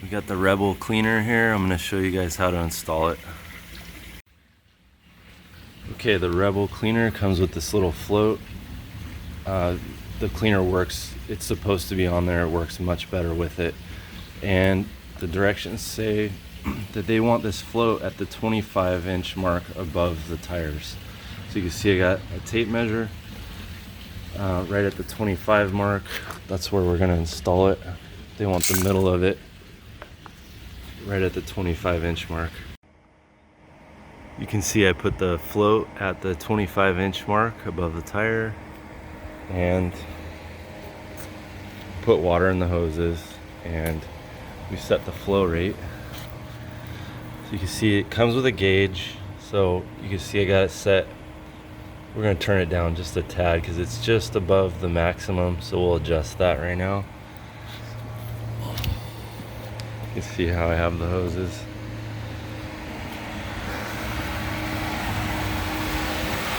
We got the Rebel Cleaner here. I'm going to show you guys how to install it. Okay, the Rebel Cleaner comes with this little float. The cleaner works, it's supposed to be on there, it works much better with it. And the directions say that they want this float at the 25-inch mark above the tires. So you can see I got a tape measure right at the 25 mark. That's where we're going to install it. They want the middle of it right at the 25-inch mark. You can see I put the float at the 25-inch mark above the tire and put water in the hoses, and we set the flow rate. So you can see it comes with a gauge, so you can see I got it set. We're going to turn it down just a tad because it's just above the maximum, so we'll adjust that right now. You can see how I have the hoses.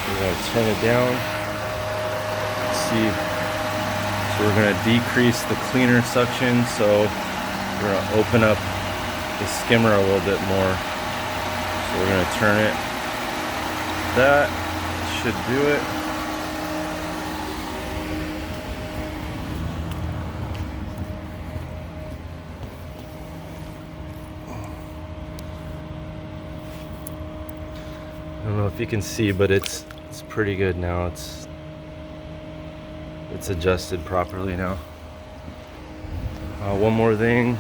We're going to turn it down. See, so we're going to decrease the cleaner suction, so we're going to open up the skimmer a little bit more. So we're going to turn it. That should do it. I don't know if you can see, but it's pretty good now. It's adjusted properly now. One more thing.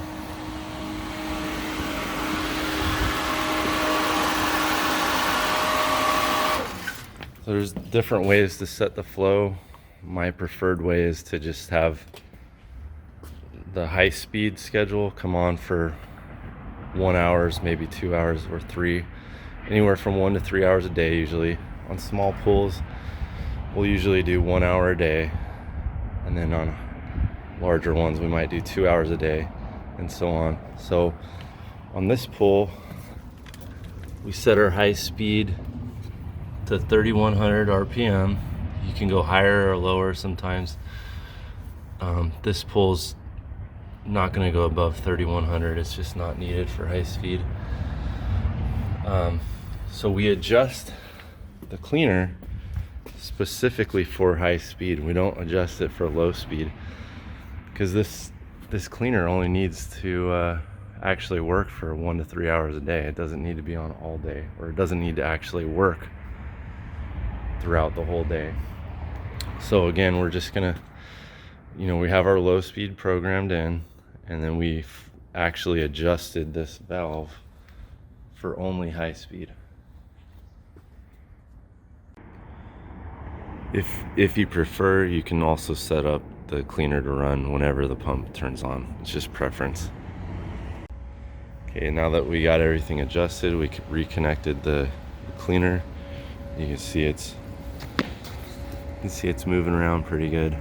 So there's different ways to set the flow. My preferred way is to just have the high speed schedule come on for 1 hour, maybe 2 hours, or 3. Anywhere from 1 to 3 hours a day usually. On small pools, we'll usually do 1 hour a day. And then on larger ones, we might do 2 hours a day, and so on. So on this pool, we set our high speed to 3,100 RPM. You can go higher or lower sometimes. This pool's not going to go above 3,100. It's just not needed for high speed. So we adjust the cleaner specifically for high speed. We don't adjust it for low speed because this cleaner only needs to actually work for 1 to 3 hours a day. It doesn't need to be on all day, or it doesn't need to actually work throughout the whole day. So again, we're just gonna, we have our low speed programmed in, and then we've actually adjusted this valve for only high speed. If you prefer, you can also set up the cleaner to run whenever the pump turns on. It's just preference. Okay, now that we got everything adjusted, we reconnected the cleaner. You can see it's moving around pretty good.